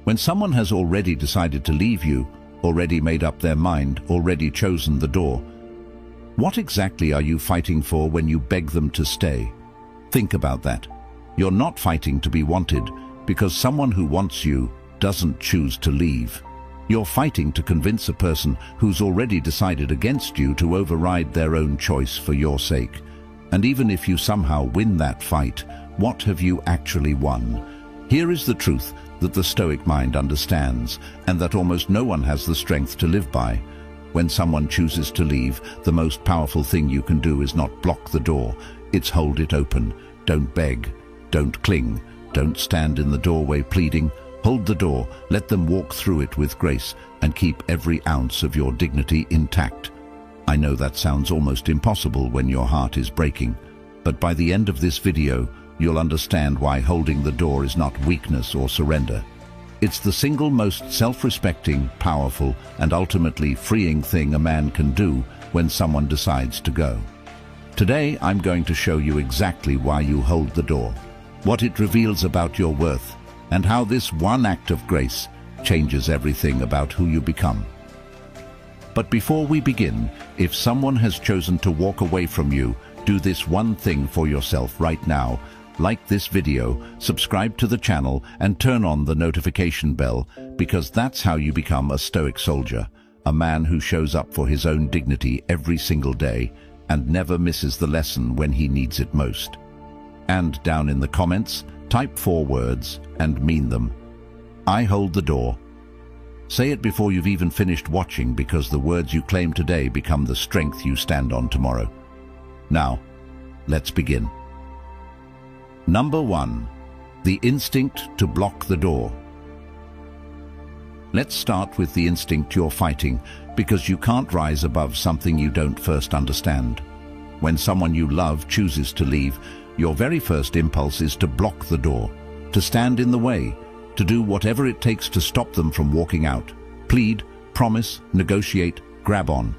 When someone has already decided to leave you, already made up their mind, already chosen the door, what exactly are you fighting for when you beg them to stay? Think about that. You're not fighting to be wanted, because someone who wants you doesn't choose to leave. You're fighting to convince a person who's already decided against you to override their own choice for your sake. And even if you somehow win that fight, what have you actually won? Here is the truth that the Stoic mind understands, and that almost no one has the strength to live by. When someone chooses to leave, the most powerful thing you can do is not block the door, it's hold it open. Don't beg, don't cling, don't stand in the doorway pleading. Hold the door, let them walk through it with grace, and keep every ounce of your dignity intact. I know that sounds almost impossible when your heart is breaking, but by the end of this video, you'll understand why holding the door is not weakness or surrender. It's the single most self-respecting, powerful, and ultimately freeing thing a man can do when someone decides to go. Today, I'm going to show you exactly why you hold the door, what it reveals about your worth, and how this one act of grace changes everything about who you become. But before we begin, if someone has chosen to walk away from you, do this one thing for yourself right now. Like this video, subscribe to the channel, and turn on the notification bell, because that's how you become a Stoic soldier, a man who shows up for his own dignity every single day and never misses the lesson when he needs it most. And down in the comments, type 4 words and mean them. I hold the door. Say it before you've even finished watching, because the words you claim today become the strength you stand on tomorrow. Now, let's begin. Number 1. The instinct to block the door. Let's start with the instinct you're fighting, because you can't rise above something you don't first understand. When someone you love chooses to leave, your very first impulse is to block the door, to stand in the way, to do whatever it takes to stop them from walking out. Plead, promise, negotiate, grab on.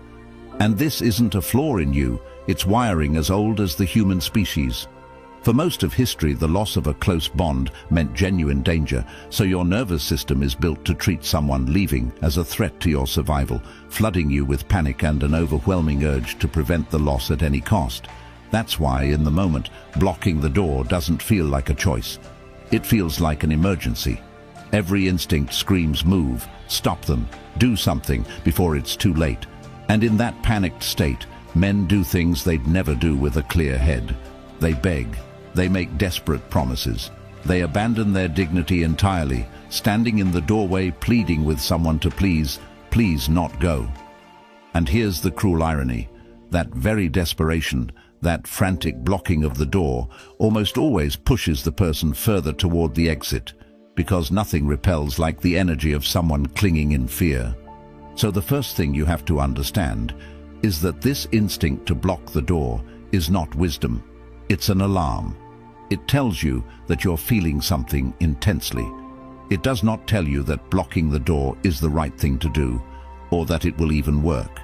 And this isn't a flaw in you, it's wiring as old as the human species. For most of history, the loss of a close bond meant genuine danger, so your nervous system is built to treat someone leaving as a threat to your survival, flooding you with panic and an overwhelming urge to prevent the loss at any cost. That's why, in the moment, blocking the door doesn't feel like a choice. It feels like an emergency. Every instinct screams move, stop them, do something before it's too late. And in that panicked state, men do things they'd never do with a clear head. They beg. They make desperate promises. They abandon their dignity entirely, standing in the doorway pleading with someone to please not go. And here's the cruel irony. That very desperation, that frantic blocking of the door, almost always pushes the person further toward the exit, because nothing repels like the energy of someone clinging in fear. So the first thing you have to understand is that this instinct to block the door is not wisdom. It's an alarm. It tells you that you're feeling something intensely. It does not tell you that blocking the door is the right thing to do, or that it will even work.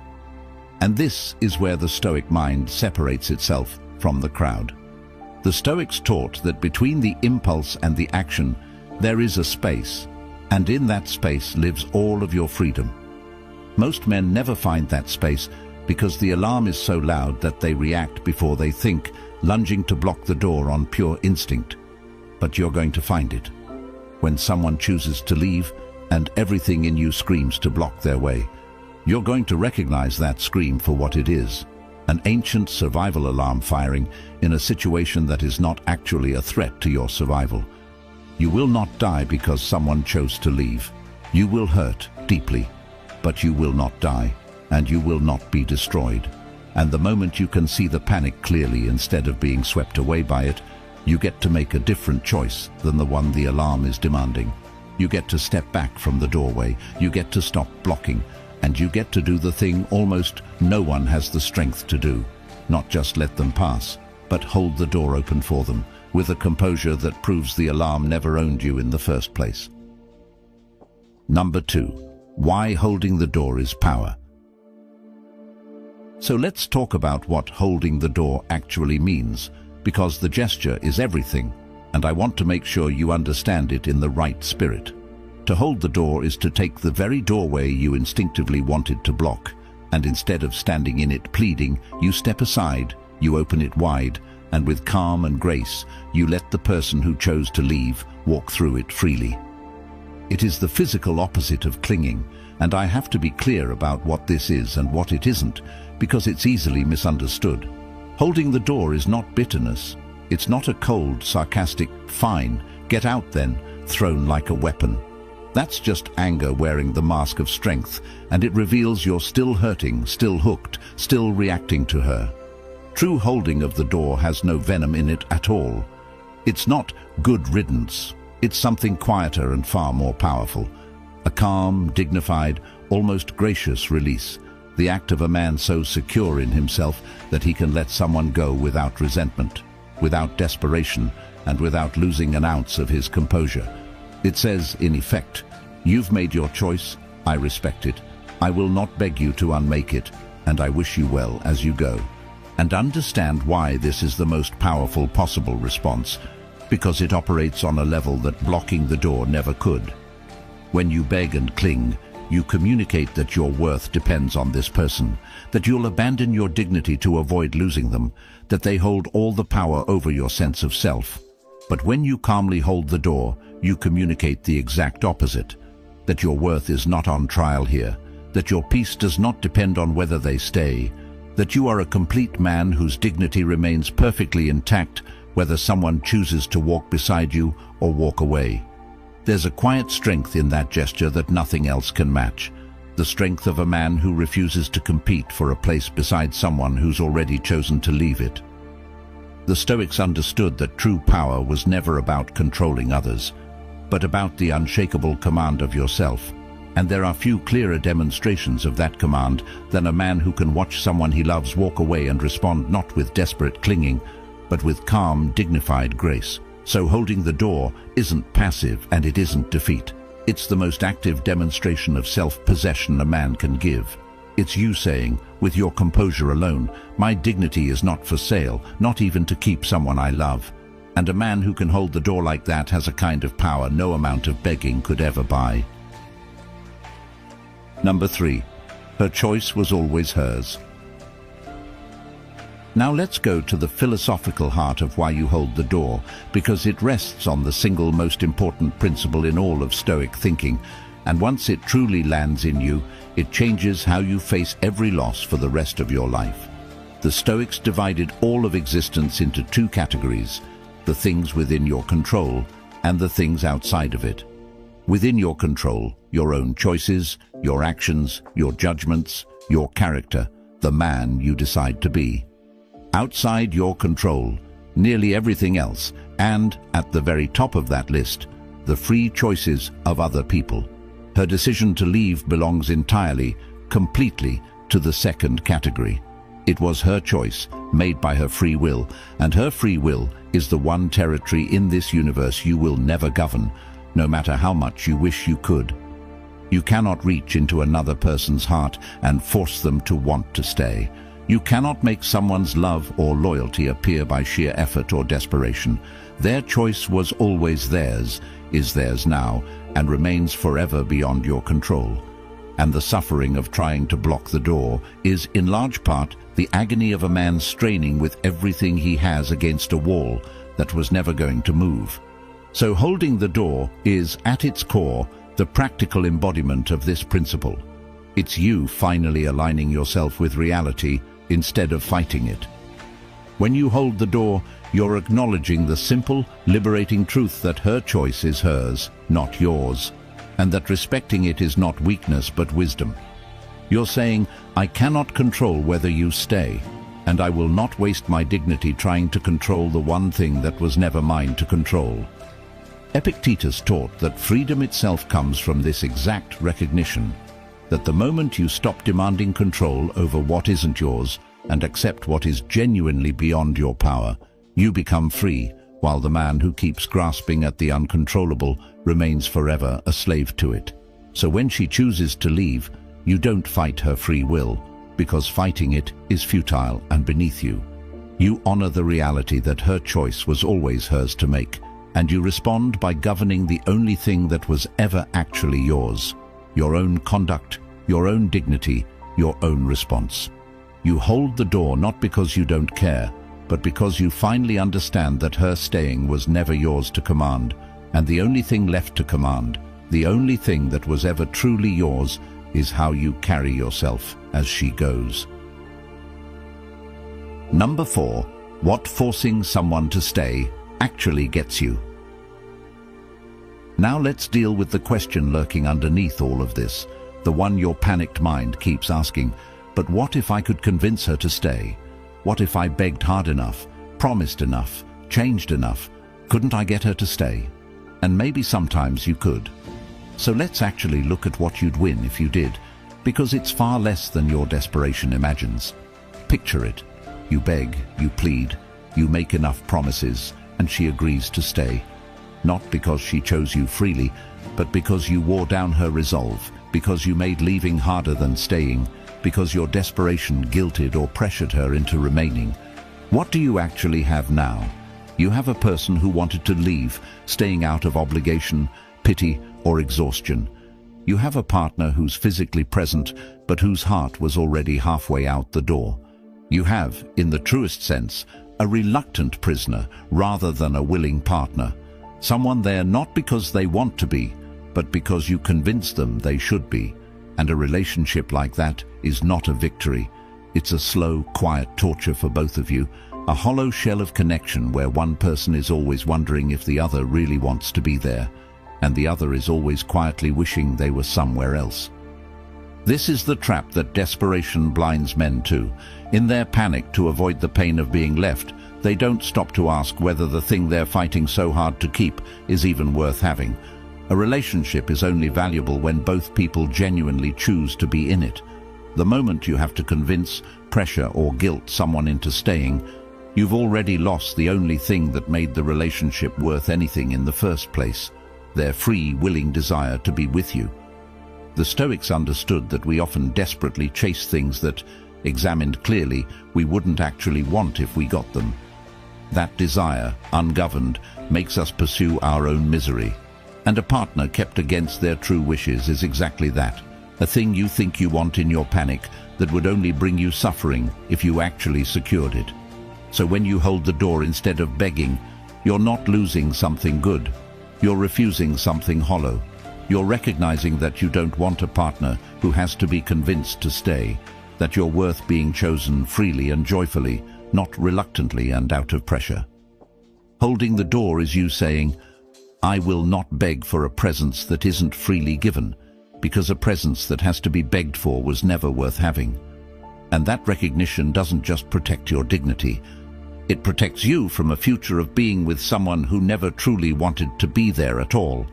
And this is where the Stoic mind separates itself from the crowd. The Stoics taught that between the impulse and the action, there is a space, and in that space lives all of your freedom. Most men never find that space because the alarm is so loud that they react before they think, lunging to block the door on pure instinct. But you're going to find it. When someone chooses to leave and everything in you screams to block their way, you're going to recognize that scream for what it is, an ancient survival alarm firing in a situation that is not actually a threat to your survival. You will not die because someone chose to leave. You will hurt deeply, but you will not die, and you will not be destroyed. And the moment you can see the panic clearly instead of being swept away by it, you get to make a different choice than the one the alarm is demanding. You get to step back from the doorway, you get to stop blocking, and you get to do the thing almost no one has the strength to do. Not just let them pass, but hold the door open for them, with a composure that proves the alarm never owned you in the first place. Number 2. Why holding the door is power. So let's talk about what holding the door actually means, because the gesture is everything, and I want to make sure you understand it in the right spirit. To hold the door is to take the very doorway you instinctively wanted to block, and instead of standing in it pleading, you step aside, you open it wide, and with calm and grace, you let the person who chose to leave walk through it freely. It is the physical opposite of clinging, and I have to be clear about what this is and what it isn't, because it's easily misunderstood. Holding the door is not bitterness. It's not a cold, sarcastic, "Fine, get out then," thrown like a weapon. That's just anger wearing the mask of strength, and it reveals you're still hurting, still hooked, still reacting to her. True holding of the door has no venom in it at all. It's not good riddance. It's something quieter and far more powerful. A calm, dignified, almost gracious release. The act of a man so secure in himself that he can let someone go without resentment, without desperation, and without losing an ounce of his composure. It says, in effect, "You've made your choice, I respect it. I will not beg you to unmake it, and I wish you well as you go." And understand why this is the most powerful possible response, because it operates on a level that blocking the door never could. When you beg and cling, you communicate that your worth depends on this person, that you'll abandon your dignity to avoid losing them, that they hold all the power over your sense of self. But when you calmly hold the door, you communicate the exact opposite, that your worth is not on trial here, that your peace does not depend on whether they stay, that you are a complete man whose dignity remains perfectly intact whether someone chooses to walk beside you or walk away. There's a quiet strength in that gesture that nothing else can match, the strength of a man who refuses to compete for a place beside someone who's already chosen to leave it. The Stoics understood that true power was never about controlling others, but about the unshakable command of yourself, and there are few clearer demonstrations of that command than a man who can watch someone he loves walk away and respond not with desperate clinging, but with calm, dignified grace. So holding the door isn't passive and it isn't defeat. It's the most active demonstration of self-possession a man can give. It's you saying, with your composure alone, "My dignity is not for sale, not even to keep someone I love." And a man who can hold the door like that has a kind of power no amount of begging could ever buy. Number 3. Her choice was always hers. Now let's go to the philosophical heart of why you hold the door, because it rests on the single most important principle in all of Stoic thinking, and once it truly lands in you, it changes how you face every loss for the rest of your life. The Stoics divided all of existence into two categories: the things within your control and the things outside of it. Within your control, your own choices, your actions, your judgments, your character, the man you decide to be. Outside your control, nearly everything else, and, at the very top of that list, the free choices of other people. Her decision to leave belongs entirely, completely, to the second category. It was her choice, made by her free will, and her free will is the one territory in this universe you will never govern, no matter how much you wish you could. You cannot reach into another person's heart and force them to want to stay. You cannot make someone's love or loyalty appear by sheer effort or desperation. Their choice was always theirs, is theirs now, and remains forever beyond your control. And the suffering of trying to block the door is, in large part, the agony of a man straining with everything he has against a wall that was never going to move. So holding the door is, at its core, the practical embodiment of this principle. It's you finally aligning yourself with reality instead of fighting it. When you hold the door, you're acknowledging the simple, liberating truth that her choice is hers, not yours, and that respecting it is not weakness but wisdom. You're saying, "I cannot control whether you stay, and I will not waste my dignity trying to control the one thing that was never mine to control." Epictetus taught that freedom itself comes from this exact recognition, that the moment you stop demanding control over what isn't yours and accept what is genuinely beyond your power, you become free, while the man who keeps grasping at the uncontrollable remains forever a slave to it. So when she chooses to leave, you don't fight her free will, because fighting it is futile and beneath you. You honor the reality that her choice was always hers to make, and you respond by governing the only thing that was ever actually yours: your own conduct, your own dignity, your own response. You hold the door not because you don't care, but because you finally understand that her staying was never yours to command, and the only thing left to command, the only thing that was ever truly yours, is how you carry yourself as she goes. Number 4. What forcing someone to stay actually gets you. Now let's deal with the question lurking underneath all of this, the one your panicked mind keeps asking: but what if I could convince her to stay? What if I begged hard enough, promised enough, changed enough? Couldn't I get her to stay? And maybe sometimes you could. So let's actually look at what you'd win if you did, because it's far less than your desperation imagines. Picture it. You beg, you plead, you make enough promises, and she agrees to stay. Not because she chose you freely, but because you wore down her resolve, because you made leaving harder than staying, because your desperation guilted or pressured her into remaining. What do you actually have now? You have a person who wanted to leave, staying out of obligation, pity, or exhaustion. You have a partner who's physically present, but whose heart was already halfway out the door. You have, in the truest sense, a reluctant prisoner rather than a willing partner. Someone there not because they want to be, but because you convince them they should be. And a relationship like that is not a victory. It's a slow, quiet torture for both of you, a hollow shell of connection where one person is always wondering if the other really wants to be there, and the other is always quietly wishing they were somewhere else. This is the trap that desperation blinds men to. In their panic to avoid the pain of being left, they don't stop to ask whether the thing they're fighting so hard to keep is even worth having. A relationship is only valuable when both people genuinely choose to be in it. The moment you have to convince, pressure, or guilt someone into staying, you've already lost the only thing that made the relationship worth anything in the first place: their free, willing desire to be with you. The Stoics understood that we often desperately chase things that, examined clearly, we wouldn't actually want if we got them. That desire, ungoverned, makes us pursue our own misery. And a partner kept against their true wishes is exactly that, a thing you think you want in your panic that would only bring you suffering if you actually secured it. So when you hold the door instead of begging, you're not losing something good. You're refusing something hollow. You're recognizing that you don't want a partner who has to be convinced to stay, that you're worth being chosen freely and joyfully, not reluctantly and out of pressure. Holding the door is you saying, I will not beg for a presence that isn't freely given, because a presence that has to be begged for was never worth having. And that recognition doesn't just protect your dignity, it protects you from a future of being with someone who never truly wanted to be there at all.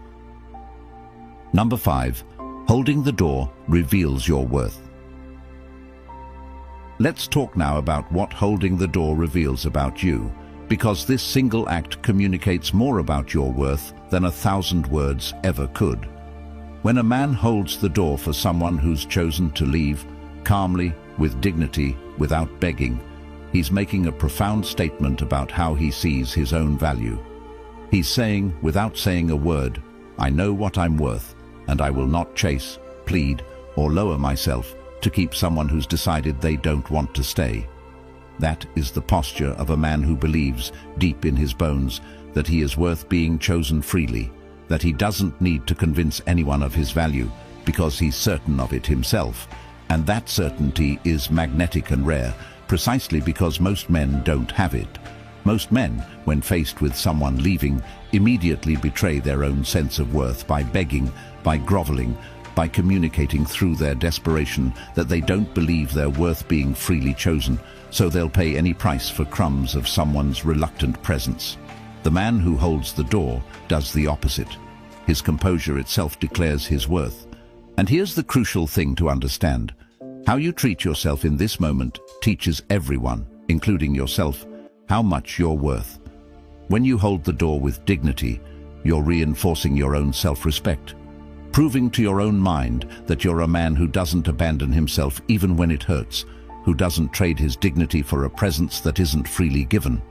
Number 5. Holding the door reveals your worth. Let's talk now about what holding the door reveals about you, because this single act communicates more about your worth than 1,000 words ever could. When a man holds the door for someone who's chosen to leave, calmly, with dignity, without begging, he's making a profound statement about how he sees his own value. He's saying, without saying a word, I know what I'm worth, and I will not chase, plead, or lower myself to keep someone who's decided they don't want to stay. That is the posture of a man who believes, deep in his bones, that he is worth being chosen freely, that he doesn't need to convince anyone of his value, because he's certain of it himself. And that certainty is magnetic and rare, precisely because most men don't have it. Most men, when faced with someone leaving, immediately betray their own sense of worth by begging, by groveling, by communicating through their desperation that they don't believe they're worth being freely chosen, so they'll pay any price for crumbs of someone's reluctant presence. The man who holds the door does the opposite. His composure itself declares his worth. And here's the crucial thing to understand. How you treat yourself in this moment teaches everyone, including yourself, how much you're worth. When you hold the door with dignity, you're reinforcing your own self-respect, proving to your own mind that you're a man who doesn't abandon himself even when it hurts, who doesn't trade his dignity for a presence that isn't freely given.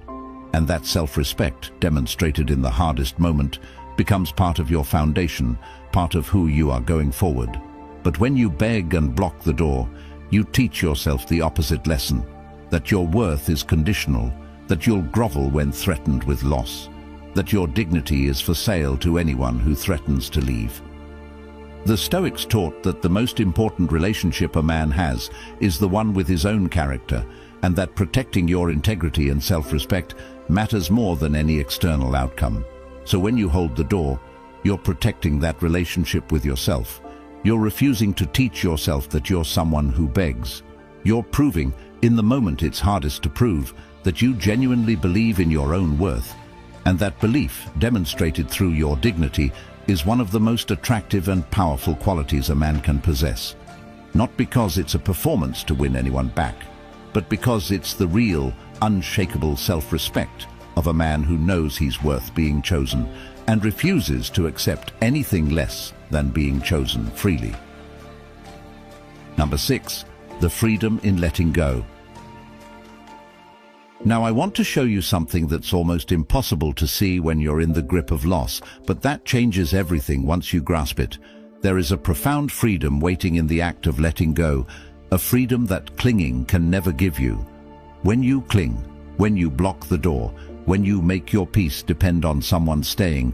And that self-respect, demonstrated in the hardest moment, becomes part of your foundation, part of who you are going forward. But when you beg and block the door, you teach yourself the opposite lesson, that your worth is conditional, that you'll grovel when threatened with loss, that your dignity is for sale to anyone who threatens to leave. The Stoics taught that the most important relationship a man has is the one with his own character, and that protecting your integrity and self-respect matters more than any external outcome. So when you hold the door, you're protecting that relationship with yourself. You're refusing to teach yourself that you're someone who begs. You're proving, in the moment it's hardest to prove, that you genuinely believe in your own worth. And that belief, demonstrated through your dignity, is one of the most attractive and powerful qualities a man can possess. Not because it's a performance to win anyone back, but because it's the real, unshakable self-respect of a man who knows he's worth being chosen and refuses to accept anything less than being chosen freely. Number 6, the freedom in letting go. Now I want to show you something that's almost impossible to see when you're in the grip of loss, but that changes everything once you grasp it. There is a profound freedom waiting in the act of letting go, a freedom that clinging can never give you. When you cling, when you block the door, when you make your peace depend on someone staying,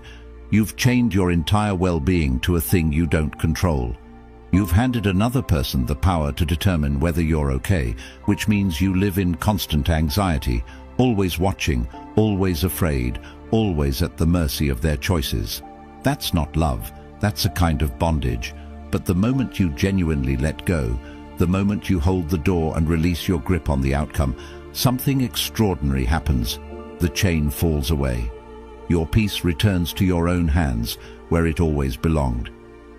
you've chained your entire well-being to a thing you don't control. You've handed another person the power to determine whether you're okay, which means you live in constant anxiety, always watching, always afraid, always at the mercy of their choices. That's not love, that's a kind of bondage. But the moment you genuinely let go, the moment you hold the door and release your grip on the outcome, something extraordinary happens. The chain falls away. Your peace returns to your own hands, where it always belonged.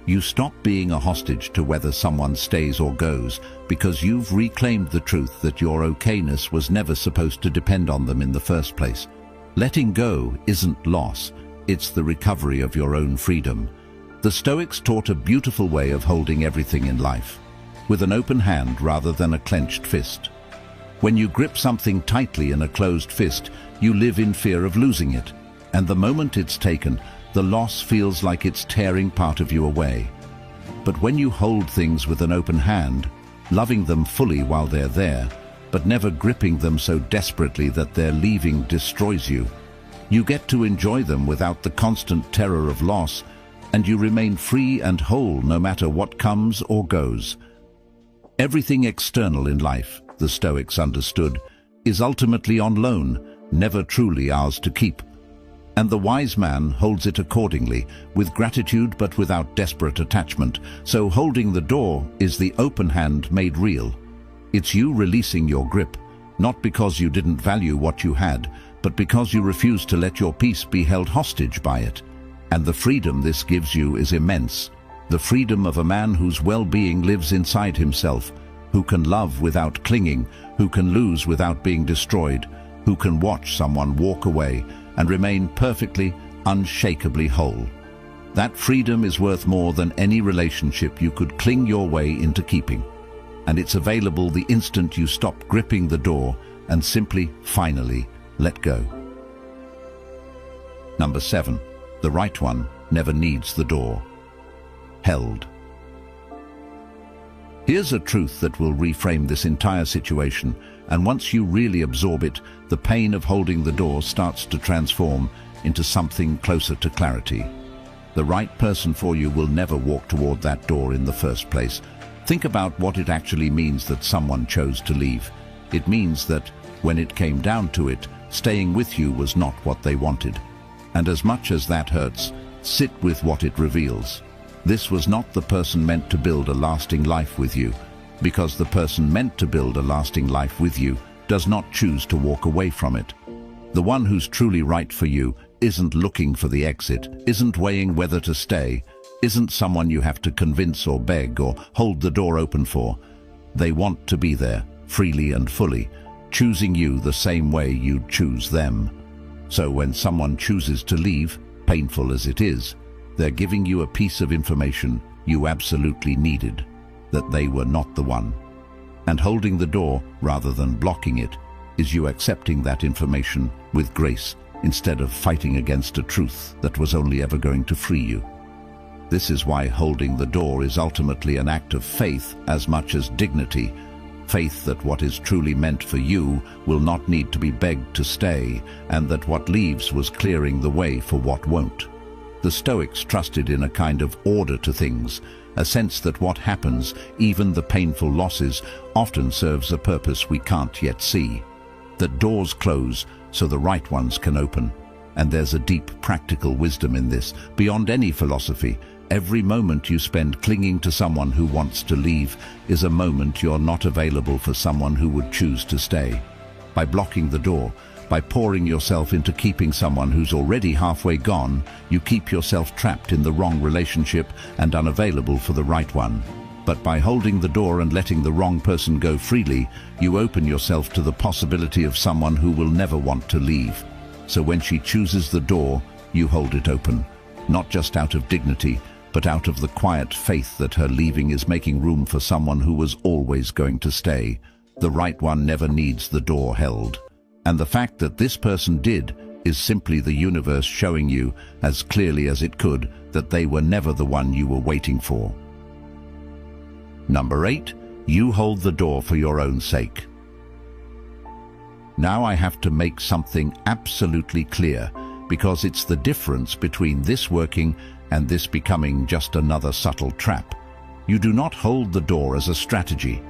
You stop being a hostage to whether someone stays or goes, because you've reclaimed the truth that your okayness was never supposed to depend on them in the first place. Letting go isn't loss, it's the recovery of your own freedom. The Stoics taught a beautiful way of holding everything in life, with an open hand rather than a clenched fist. When you grip something tightly in a closed fist, you live in fear of losing it, and the moment it's taken, the loss feels like it's tearing part of you away. But when you hold things with an open hand, loving them fully while they're there, but never gripping them so desperately that their leaving destroys you, you get to enjoy them without the constant terror of loss, and you remain free and whole no matter what comes or goes. Everything external in life, the Stoics understood, is ultimately on loan, never truly ours to keep. And the wise man holds it accordingly, with gratitude but without desperate attachment. So holding the door is the open hand made real. It's you releasing your grip, not because you didn't value what you had, but because you refused to let your peace be held hostage by it. And the freedom this gives you is immense. The freedom of a man whose well-being lives inside himself, who can love without clinging, who can lose without being destroyed, who can watch someone walk away and remain perfectly, unshakably whole. That freedom is worth more than any relationship you could cling your way into keeping. And it's available the instant you stop gripping the door and simply, finally, let go. Number 7. The right one never needs the door. Held. Here's a truth that will reframe this entire situation, and once you really absorb it, the pain of holding the door starts to transform into something closer to clarity. The right person for you will never walk toward that door in the first place. Think about what it actually means that someone chose to leave. It means that, when it came down to it, staying with you was not what they wanted. And as much as that hurts, sit with what it reveals. This was not the person meant to build a lasting life with you, because the person meant to build a lasting life with you does not choose to walk away from it. The one who's truly right for you isn't looking for the exit, isn't weighing whether to stay, isn't someone you have to convince or beg or hold the door open for. They want to be there, freely and fully, choosing you the same way you'd choose them. So when someone chooses to leave, painful as it is, they're giving you a piece of information you absolutely needed, that they were not the one. And holding the door, rather than blocking it, is you accepting that information with grace instead of fighting against a truth that was only ever going to free you. This is why holding the door is ultimately an act of faith as much as dignity. Faith that what is truly meant for you will not need to be begged to stay, and that what leaves was clearing the way for what won't. The Stoics trusted in a kind of order to things, a sense that what happens, even the painful losses, often serves a purpose we can't yet see. That doors close so the right ones can open. And there's a deep practical wisdom in this, beyond any philosophy. Every moment you spend clinging to someone who wants to leave is a moment you're not available for someone who would choose to stay. By blocking the door, by pouring yourself into keeping someone who's already halfway gone, you keep yourself trapped in the wrong relationship and unavailable for the right one. But by holding the door and letting the wrong person go freely, you open yourself to the possibility of someone who will never want to leave. So when she chooses the door, you hold it open, not just out of dignity, but out of the quiet faith that her leaving is making room for someone who was always going to stay. The right one never needs the door held. And the fact that this person did is simply the universe showing you, as clearly as it could, that they were never the one you were waiting for. Number 8, you hold the door for your own sake. Now I have to make something absolutely clear, because it's the difference between this working and this becoming just another subtle trap. You do not hold the door as a strategy.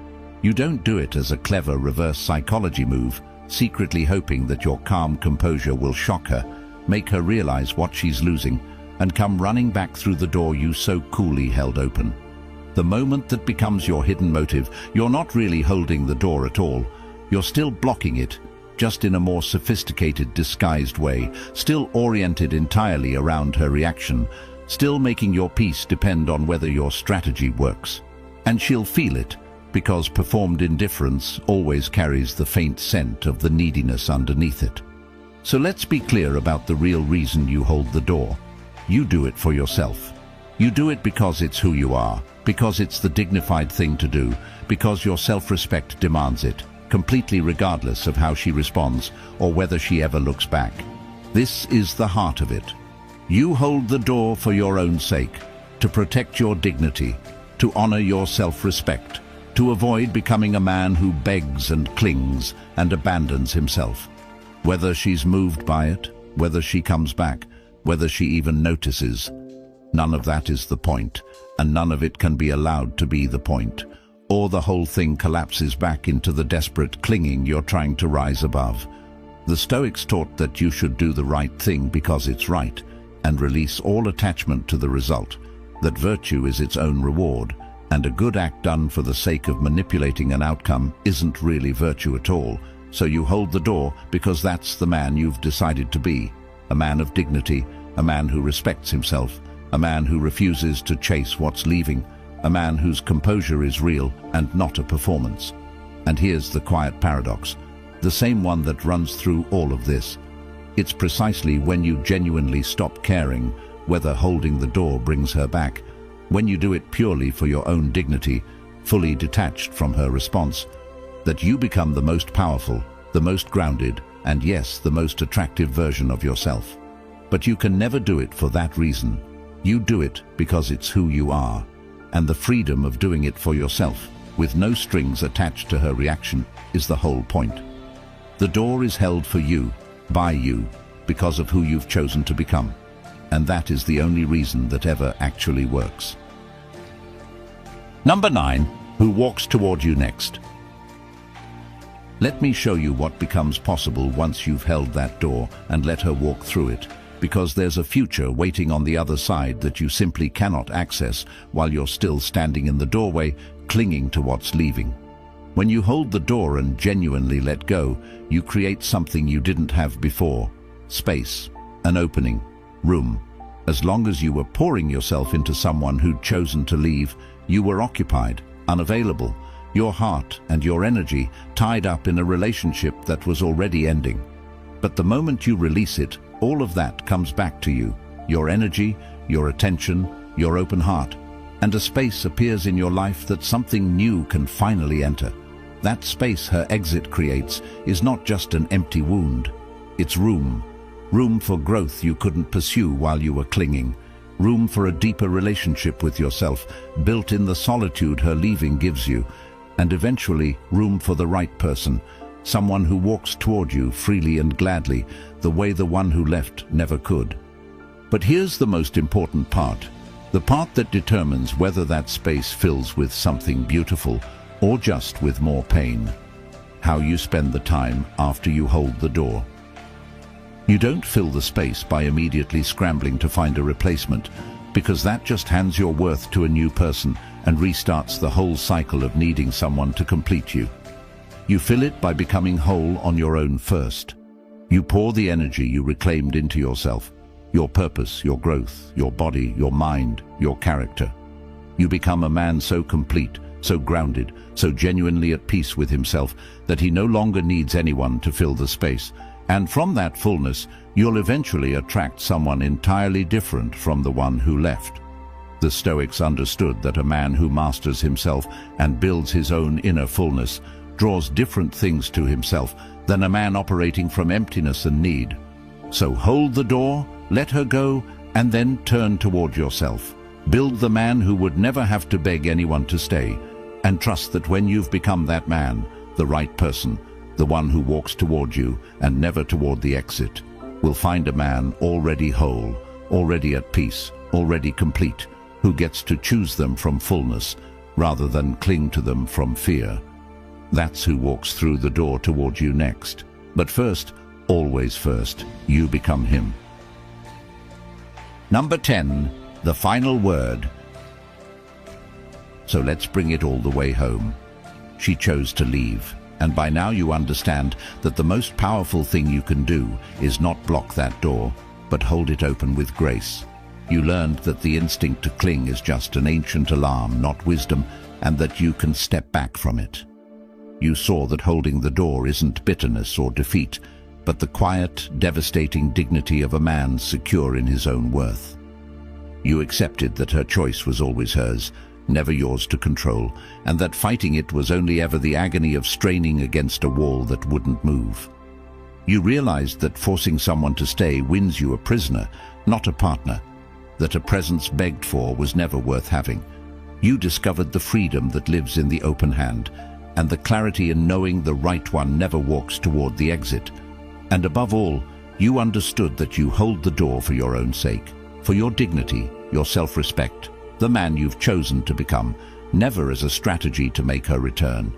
You don't do it as a clever reverse psychology move, secretly hoping that your calm composure will shock her, make her realize what she's losing, and come running back through the door you so coolly held open. The moment that becomes your hidden motive, you're not really holding the door at all. You're still blocking it, just in a more sophisticated, disguised way, still oriented entirely around her reaction, still making your peace depend on whether your strategy works. And she'll feel it, because performed indifference always carries the faint scent of the neediness underneath it. So let's be clear about the real reason you hold the door. You do it for yourself. You do it because it's who you are, because it's the dignified thing to do, because your self-respect demands it, completely regardless of how she responds or whether she ever looks back. This is the heart of it. You hold the door for your own sake, to protect your dignity, to honor your self-respect, to avoid becoming a man who begs and clings and abandons himself. Whether she's moved by it, whether she comes back, whether she even notices, none of that is the point, and none of it can be allowed to be the point, or the whole thing collapses back into the desperate clinging you're trying to rise above. The Stoics taught that you should do the right thing because it's right, and release all attachment to the result, that virtue is its own reward, and a good act done for the sake of manipulating an outcome isn't really virtue at all. So you hold the door because that's the man you've decided to be, a man of dignity, a man who respects himself, a man who refuses to chase what's leaving, a man whose composure is real and not a performance. And here's the quiet paradox, the same one that runs through all of this. It's precisely when you genuinely stop caring whether holding the door brings her back, when you do it purely for your own dignity, fully detached from her response, that you become the most powerful, the most grounded, and yes, the most attractive version of yourself. But you can never do it for that reason. You do it because it's who you are, and the freedom of doing it for yourself, with no strings attached to her reaction, is the whole point. The door is held for you, by you, because of who you've chosen to become. And that is the only reason that ever actually works. Number 9, who walks toward you next? Let me show you what becomes possible once you've held that door and let her walk through it, because there's a future waiting on the other side that you simply cannot access while you're still standing in the doorway, clinging to what's leaving. When you hold the door and genuinely let go, you create something you didn't have before: space, an opening, room. As long as you were pouring yourself into someone who'd chosen to leave, you were occupied, unavailable, your heart and your energy tied up in a relationship that was already ending. But the moment you release it, all of that comes back to you, your energy, your attention, your open heart, and a space appears in your life that something new can finally enter. That space her exit creates is not just an empty wound. It's room. Room for growth you couldn't pursue while you were clinging. Room for a deeper relationship with yourself, built in the solitude her leaving gives you. And eventually, room for the right person, someone who walks toward you freely and gladly, the way the one who left never could. But here's the most important part, the part that determines whether that space fills with something beautiful or just with more pain. How you spend the time after you hold the door. You don't fill the space by immediately scrambling to find a replacement, because that just hands your worth to a new person and restarts the whole cycle of needing someone to complete you. You fill it by becoming whole on your own first. You pour the energy you reclaimed into yourself, your purpose, your growth, your body, your mind, your character. You become a man so complete, so grounded, so genuinely at peace with himself that he no longer needs anyone to fill the space. And from that fullness, you'll eventually attract someone entirely different from the one who left. The Stoics understood that a man who masters himself and builds his own inner fullness draws different things to himself than a man operating from emptiness and need. So hold the door, let her go, and then turn toward yourself. Build the man who would never have to beg anyone to stay, and trust that when you've become that man, the right person, the one who walks toward you and never toward the exit, will find a man already whole, already at peace, already complete, who gets to choose them from fullness rather than cling to them from fear. That's who walks through the door toward you next. But first, always first, you become him. Number 10, the final word. So let's bring it all the way home. She chose to leave. And by now you understand that the most powerful thing you can do is not block that door, but hold it open with grace. You learned that the instinct to cling is just an ancient alarm, not wisdom, and that you can step back from it. You saw that holding the door isn't bitterness or defeat, but the quiet, devastating dignity of a man secure in his own worth. You accepted that her choice was always hers, never yours to control, and that fighting it was only ever the agony of straining against a wall that wouldn't move. You realized that forcing someone to stay wins you a prisoner, not a partner, that a presence begged for was never worth having. You discovered the freedom that lives in the open hand, and the clarity in knowing the right one never walks toward the exit. And above all, you understood that you hold the door for your own sake, for your dignity, your self-respect, the man you've chosen to become, never as a strategy to make her return.